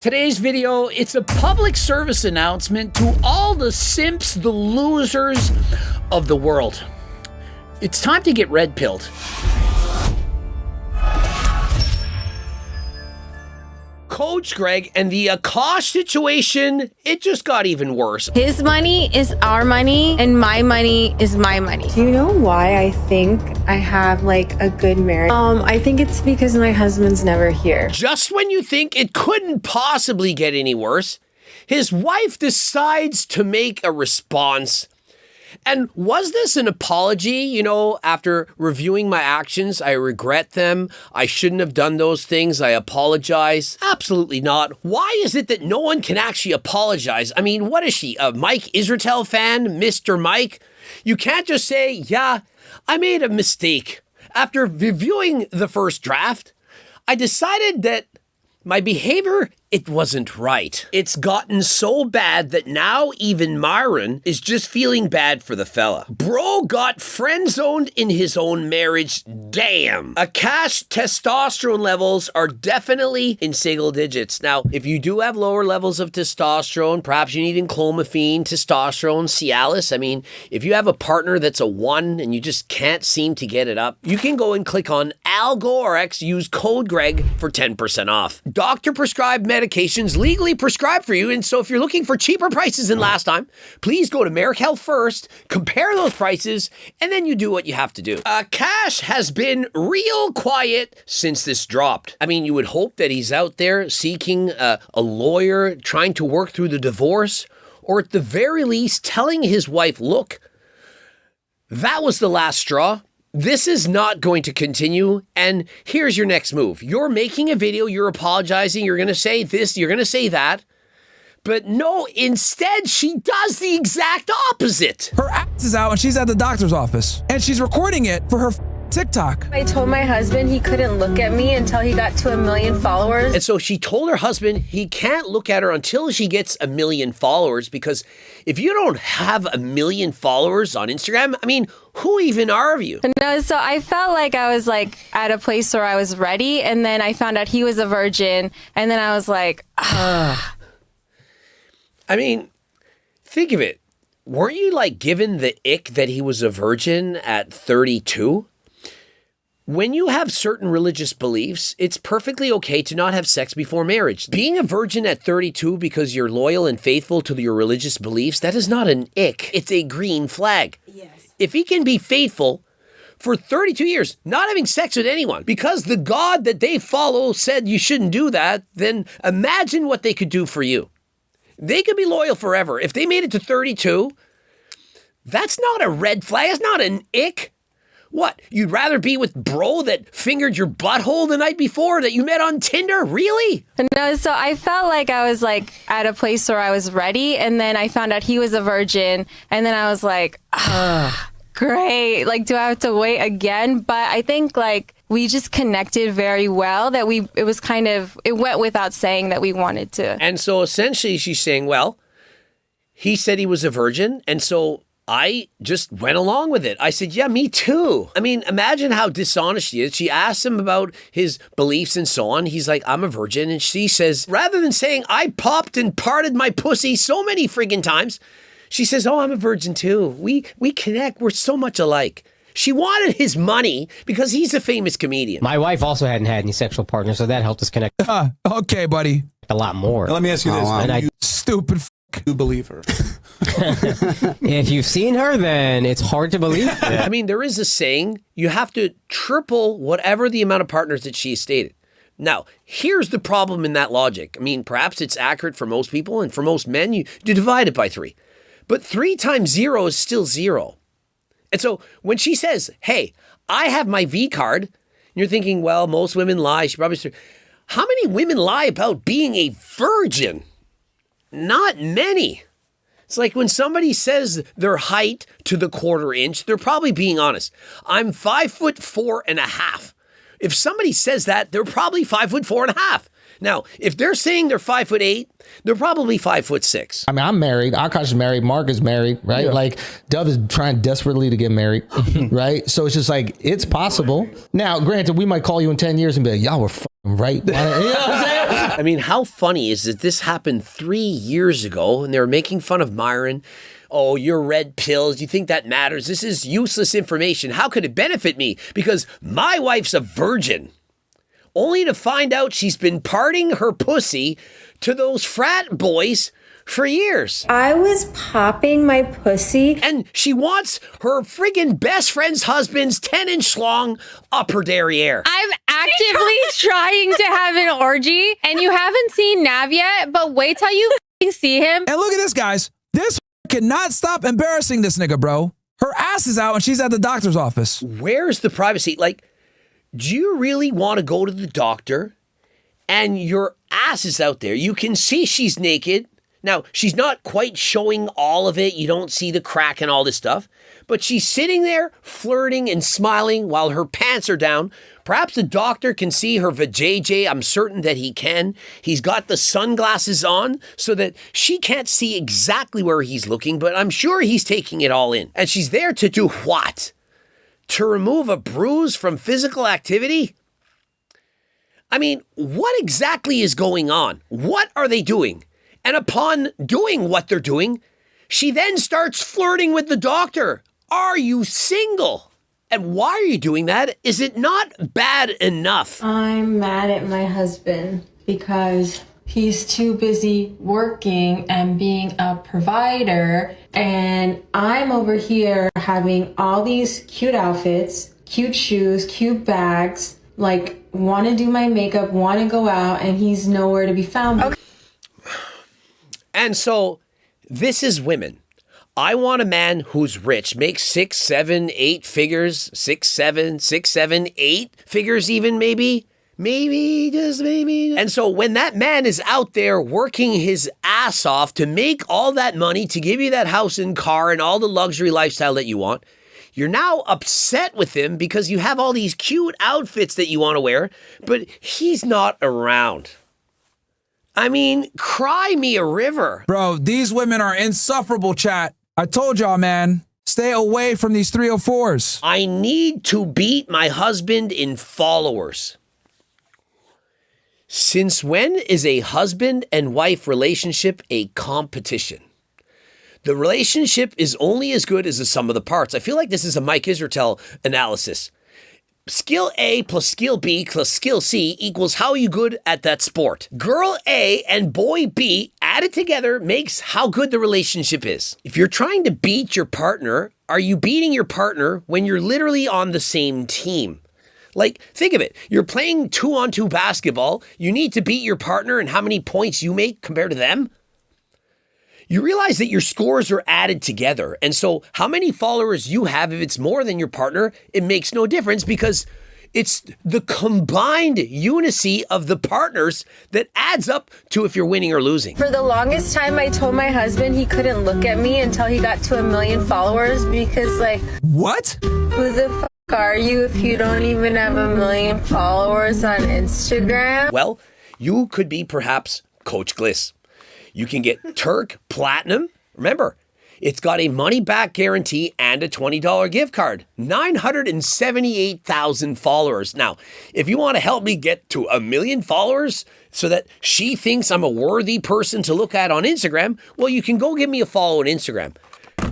Today's video, it's a public service announcement to all the simps, the losers of the world. It's time to get red-pilled. Coach Greg and the Akaash situation, it just got even worse. His money is our money and my money is my money. Do you know why I think I have like a good marriage? I think it's because my husband's never here. Just when you think it couldn't possibly get any worse, his wife decides to make a response. And was this an apology? You know, after reviewing my actions, I regret them. I shouldn't have done those things. I apologize. Absolutely not. Why is it that no one can actually apologize? I mean, what is she, a Mike Israetel fan, Mr. Mike? You can't just say, yeah, I made a mistake. After reviewing the first draft, I decided that my behavior, it wasn't right. It's gotten so bad that now even Myron is just feeling bad for the fella. Bro got friend-zoned in his own marriage. Damn. Akaash testosterone levels are definitely in single digits. Now, if you do have lower levels of testosterone, perhaps you need enclomiphene, testosterone, Cialis. I mean, if you have a partner that's a 1 and you just can't seem to get it up, you can go and click on ALGORX, use code Greg for 10% off. Doctor prescribed medications legally prescribed for you. And so if you're looking for cheaper prices than last time, please go to Merrick Health first, compare those prices, and then you do what you have to do. Akaash has been real quiet since this dropped. I mean, you would hope that he's out there seeking a lawyer, trying to work through the divorce, or at the very least telling his wife, look, that was the last straw. This is not going to continue, and here's your next move. You're making a video, you're apologizing, you're going to say this, you're going to say that, but no, instead she does the exact opposite. Her ass is out and she's at the doctor's office, and she's recording it for her TikTok. I told my husband he couldn't look at me until he got to 1 million followers. And so she told her husband he can't look at her until she gets 1 million followers, because if you don't have 1 million followers on Instagram, I mean, who even are you? No, so I felt like I was like at a place where I was ready, and then I found out he was a virgin, and then I was like, I mean, think of it. Weren't you like given the ick that he was a virgin at 32? When you have certain religious beliefs, it's perfectly okay to not have sex before marriage. Being a virgin at 32 because you're loyal and faithful to your religious beliefs, that is not an ick. It's a green flag. Yes. If he can be faithful for 32 years, not having sex with anyone, because the God that they follow said you shouldn't do that, then imagine what they could do for you. They could be loyal forever. If they made it to 32, that's not a red flag. That's not an ick. What, you'd rather be with bro that fingered your butthole the night before that you met on Tinder? Really? no, so I felt like I was like at a place where I was ready, and then I found out he was a virgin, and then I was like, great. Like, do I have to wait again? But I think like we just connected very well that it went without saying that we wanted to. And so essentially she's saying, well, he said he was a virgin, and so I just went along with it. I said, yeah, me too. I mean, imagine how dishonest she is. She asked him about his beliefs and so on. He's like, I'm a virgin. And she says, rather than saying, I popped and parted my pussy so many friggin' times, she says, oh, I'm a virgin too. We connect. We're so much alike. She wanted his money because he's a famous comedian. My wife also hadn't had any sexual partners, so that helped us connect Okay, buddy. a lot more. Now, let me ask you this. And I Stupid You believe her? if you've seen her, then it's hard to believe. I mean, there is a saying, you have to triple whatever the amount of partners that she stated. Now, here's the problem in that logic. I mean, perhaps it's accurate for most people, and for most men, you divide it by 3. But 3 times 0 is still 0. And so when she says, hey, I have my V card, you're thinking, well, most women lie. She probably said, how many women lie about being a virgin? Not many. It's like when somebody says their height to the 1/4 inch, they're probably being honest. I'm 5'4.5". If somebody says that, they're probably 5'4.5". Now, if they're saying they're 5'8", they're probably 5'6". I mean, I'm married. Akaash is married. Mark is married, right? Yeah. Like, Dove is trying desperately to get married, right? So it's just like, it's possible. Now, granted, we might call you in 10 years and be like, y'all were f***ing right. You know what I'm saying? I mean, how funny is that this happened 3 years ago and they were making fun of Myron? Oh, you're red pills. You think that matters? This is useless information. How could it benefit me? Because my wife's a virgin. Only to find out she's been parting her pussy to those frat boys for years. I was popping my pussy. And she wants her friggin' best friend's husband's 10-inch long upper derriere. I'm actively trying to have an orgy, and you haven't seen Nav yet, but wait till you see him. And look at this, guys. This cannot stop embarrassing this nigga, bro. Her ass is out and she's at the doctor's office. Where's the privacy? Like, do you really want to go to the doctor and your ass is out there? You can see she's naked. Now, she's not quite showing all of it. You don't see the crack and all this stuff. But she's sitting there flirting and smiling while her pants are down. Perhaps the doctor can see her vajayjay. I'm certain that he can. He's got the sunglasses on so that she can't see exactly where he's looking, but I'm sure he's taking it all in. And she's there to do what? To remove a bruise from physical activity? I mean, what exactly is going on? What are they doing? And upon doing what they're doing, she then starts flirting with the doctor. Are you single? And why are you doing that? Is it not bad enough? I'm mad at my husband because he's too busy working and being a provider. And I'm over here having all these cute outfits, cute shoes, cute bags, like want to do my makeup, want to go out, and he's nowhere to be found. Okay. And so this is women. I want a man who's rich, makes 6, 7, 8 figures, 6, 7, 8 figures even maybe, just maybe. And so when that man is out there working his ass off to make all that money, to give you that house and car and all the luxury lifestyle that you want, you're now upset with him because you have all these cute outfits that you want to wear, but he's not around. I mean, cry me a river. Bro, these women are insufferable, chat. I told y'all, man, stay away from these 304s. I need to beat my husband in followers. Since when is a husband and wife relationship a competition? The relationship is only as good as the sum of the parts. I feel like this is a Mike Israetel analysis. Skill A plus skill B plus skill C equals how you good at that sport. Girl A and boy B added together makes how good the relationship is. If you're trying to beat your partner, are you beating your partner when you're literally on the same team? Like, think of it. You're playing 2-on-2 basketball. You need to beat your partner and how many points you make compared to them. You realize that your scores are added together. And so how many followers you have, if it's more than your partner, it makes no difference because it's the combined unicy of the partners that adds up to if you're winning or losing. For the longest time, I told my husband he couldn't look at me until he got to 1 million followers because, like, What? who the fuck are you if you don't even have 1 million followers on Instagram? Well, you could be perhaps Coach Gliss. You can get Turk Platinum. Remember, it's got a money-back guarantee and a $20 gift card. 978,000 followers. Now, if you want to help me get to 1 million followers so that she thinks I'm a worthy person to look at on Instagram, well, you can go give me a follow on Instagram.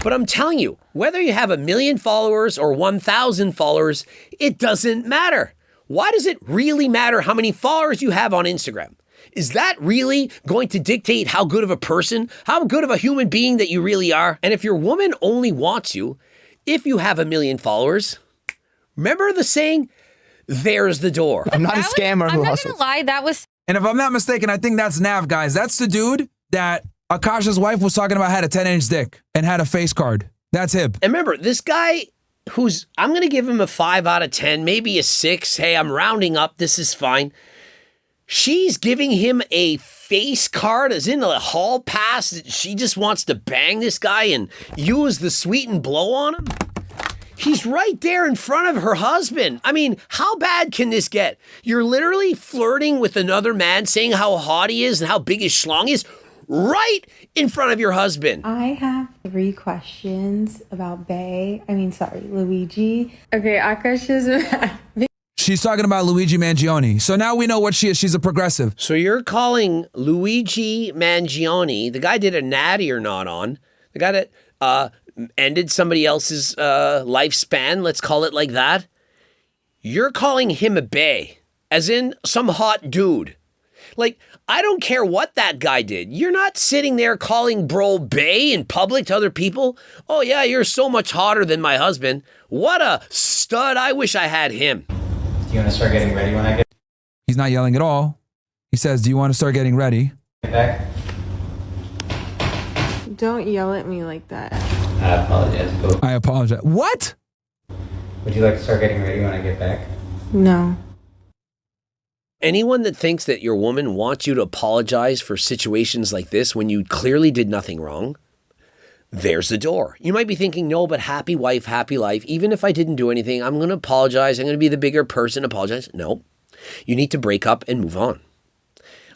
But I'm telling you, whether you have 1 million followers or 1,000 followers, it doesn't matter. Why does it really matter how many followers you have on Instagram? Is that really going to dictate how good of a person, how good of a human being that you really are? And if your woman only wants you, if you have 1 million followers, remember the saying, there's the door. I'm not a scammer who I'm not hustles. gonna lie, that was And if I'm not mistaken, I think that's Nav, guys. That's the dude that Akaash's wife was talking about had a 10-inch dick and had a face card. That's him. And remember, this guy I'm going to give him a 5 out of 10, maybe a 6. Hey, I'm rounding up. This is fine. She's giving him a face card, as in a hall pass. She just wants to bang this guy and use the sweet and blow on him. He's right there in front of her husband. I mean, how bad can this get? You're literally flirting with another man, saying how hot he is and how big his schlong is, right in front of your husband. I have 3 questions about Luigi. Okay, Akaash is mad. She's talking about Luigi Mangione. So now we know what she is. She's a progressive. So you're calling Luigi Mangione, the guy did a natty or not on, the guy that ended somebody else's lifespan, let's call it like that. You're calling him a bae, as in some hot dude. Like, I don't care what that guy did. You're not sitting there calling bro bae in public to other people. Oh yeah, you're so much hotter than my husband. What a stud. I wish I had him. Do you want to start getting ready when I get He's not yelling at all. He says, do you want to start getting ready? back? Don't yell at me like that. I apologize. But I apologize. What? would you like to start getting ready when I get back? No. Anyone that thinks that your woman wants you to apologize for situations like this when you clearly did nothing wrong, there's the door. You might be thinking, no, but happy wife, happy life. Even if I didn't do anything, I'm going to apologize. I'm going to be the bigger person, apologize. No, you need to break up and move on.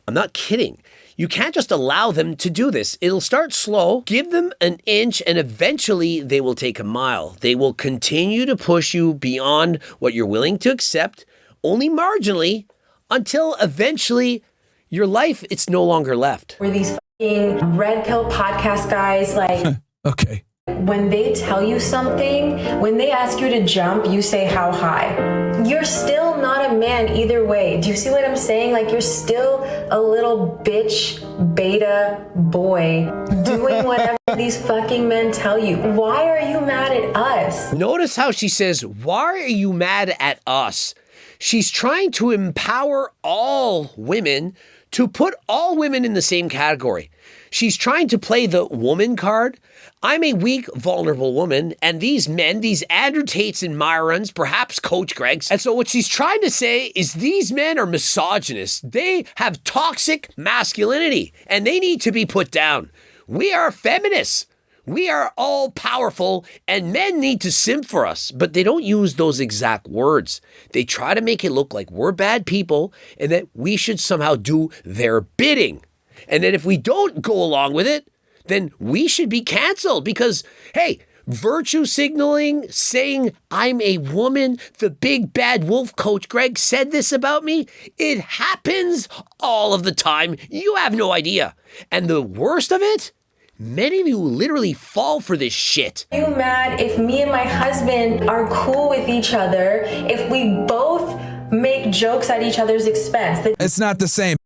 I'm not kidding. You can't just allow them to do this. It'll start slow. Give them an inch and eventually they will take a mile. They will continue to push you beyond what you're willing to accept, only marginally, until eventually your life, it's no longer left. We're these fucking red pill podcast guys, like, Okay. when they tell you something, when they ask you to jump, you say how high. You're still not a man either way. Do you see what I'm saying? Like, you're still a little bitch beta boy doing whatever these fucking men tell you. Why are you mad at us? Notice how she says, why are you mad at us? She's trying to empower all women, to put all women in the same category. She's trying to play the woman card. I'm a weak, vulnerable woman, and these men, these Andrew Tates and Myrons, perhaps Coach Greg's. And so what she's trying to say is these men are misogynists. They have toxic masculinity, and they need to be put down. We are feminists. We are all powerful, and men need to simp for us, but they don't use those exact words. They try to make it look like we're bad people and that we should somehow do their bidding. And that if we don't go along with it, then we should be canceled because, hey, virtue signaling, saying I'm a woman, the big bad wolf Coach Greg said this about me, it happens all of the time. You have no idea. And the worst of it, many of you literally fall for this shit. Are you mad if me and my husband are cool with each other, if we both make jokes at each other's expense? It's not the same.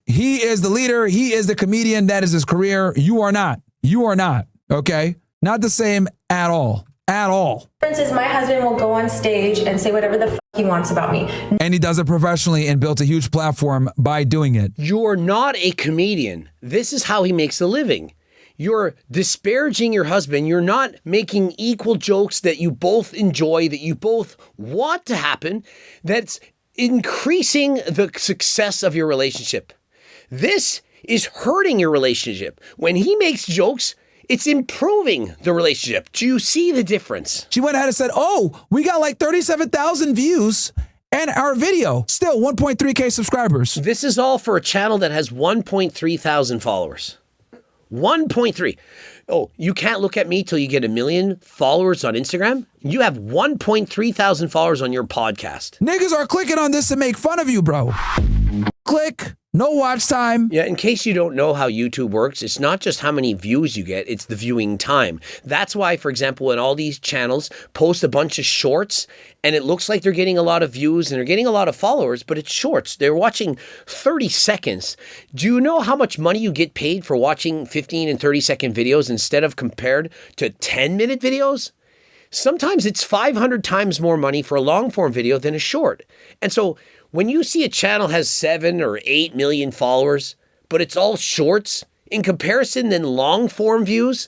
He is the leader. He is the comedian. That is his career. You are not. You are not. Okay? Not the same at all. At all. The difference is my husband will go on stage and say whatever the fuck he wants about me. And he does it professionally and built a huge platform by doing it. You're not a comedian. This is how he makes a living. You're disparaging your husband. You're not making equal jokes that you both enjoy, that you both want to happen, that's increasing the success of your relationship. This is hurting your relationship. When he makes jokes, it's improving the relationship. Do you see the difference? She went ahead and said, oh, we got like 37,000 views and our video, still 1.3K subscribers. This is all for a channel that has 1.3 thousand followers. 1.3. Oh, you can't look at me till you get 1 million followers on Instagram? You have 1.3 thousand followers on your podcast. Niggas are clicking on this to make fun of you, bro. Click. No watch time. Yeah, in case you don't know how YouTube works, it's not just how many views you get, it's the viewing time. That's why, for example, when all these channels post a bunch of shorts and it looks like they're getting a lot of views and they're getting a lot of followers, but it's shorts. They're watching 30 seconds. Do you know how much money you get paid for watching 15 and 30-second videos instead of compared to 10-minute videos? Sometimes it's 500 times more money for a long-form video than a short. And so when you see a channel has 7 or 8 million followers, but it's all shorts, in comparison than long-form views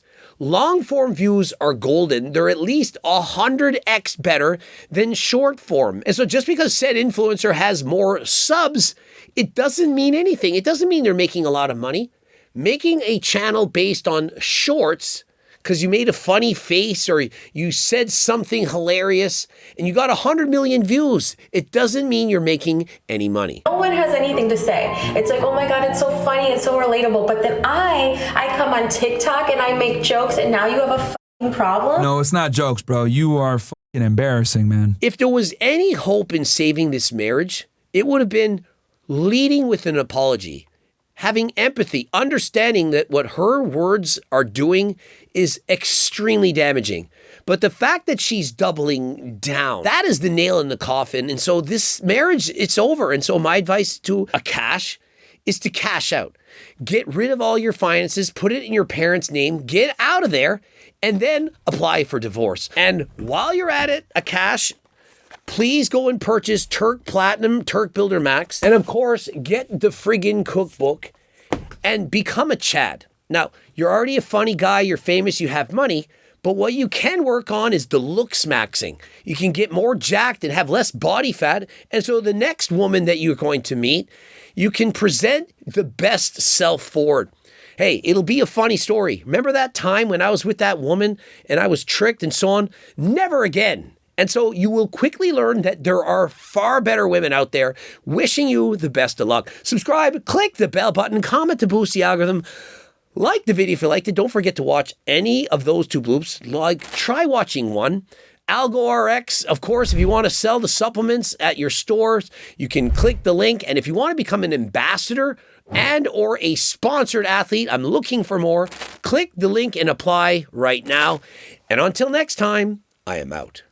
are golden. They're at least 100x better than short form. And so just because said influencer has more subs, it doesn't mean anything. It doesn't mean they're making a lot of money. Making a channel based on shorts because you made a funny face or you said something hilarious and you got 100 million views, it doesn't mean you're making any money. No one has anything to say. It's like, oh my God, it's so funny, it's so relatable. But then I come on TikTok and I make jokes and now you have a fucking problem? No, it's not jokes, bro. You are embarrassing, man. If there was any hope in saving this marriage, it would have been leading with an apology, having empathy, understanding that what her words are doing is extremely damaging. But the fact that she's doubling down, that is the nail in the coffin. And so this marriage, it's over. And so my advice to Akaash is to cash out. Get rid of all your finances, put it in your parents' name, get out of there, and then apply for divorce. And while you're at it, Akaash, please go and purchase Turk Platinum, Turk Builder Max, and of course, get the friggin' cookbook and become a Chad. Now, you're already a funny guy, you're famous, you have money, but what you can work on is the looks maxing. You can get more jacked and have less body fat. And so the next woman that you're going to meet, you can present the best self forward. Hey, it'll be a funny story. Remember that time when I was with that woman and I was tricked and so on? Never again. And so you will quickly learn that there are far better women out there. Wishing you the best of luck. Subscribe, click the bell button, comment to boost the algorithm. Like the video if you liked it. Don't forget to watch any of those 2 bloops. Try watching one. AlgoRx, of course, if you want to sell the supplements at your stores, you can click the link. And if you want to become an ambassador and or a sponsored athlete, I'm looking for more, click the link and apply right now. And until next time, I am out.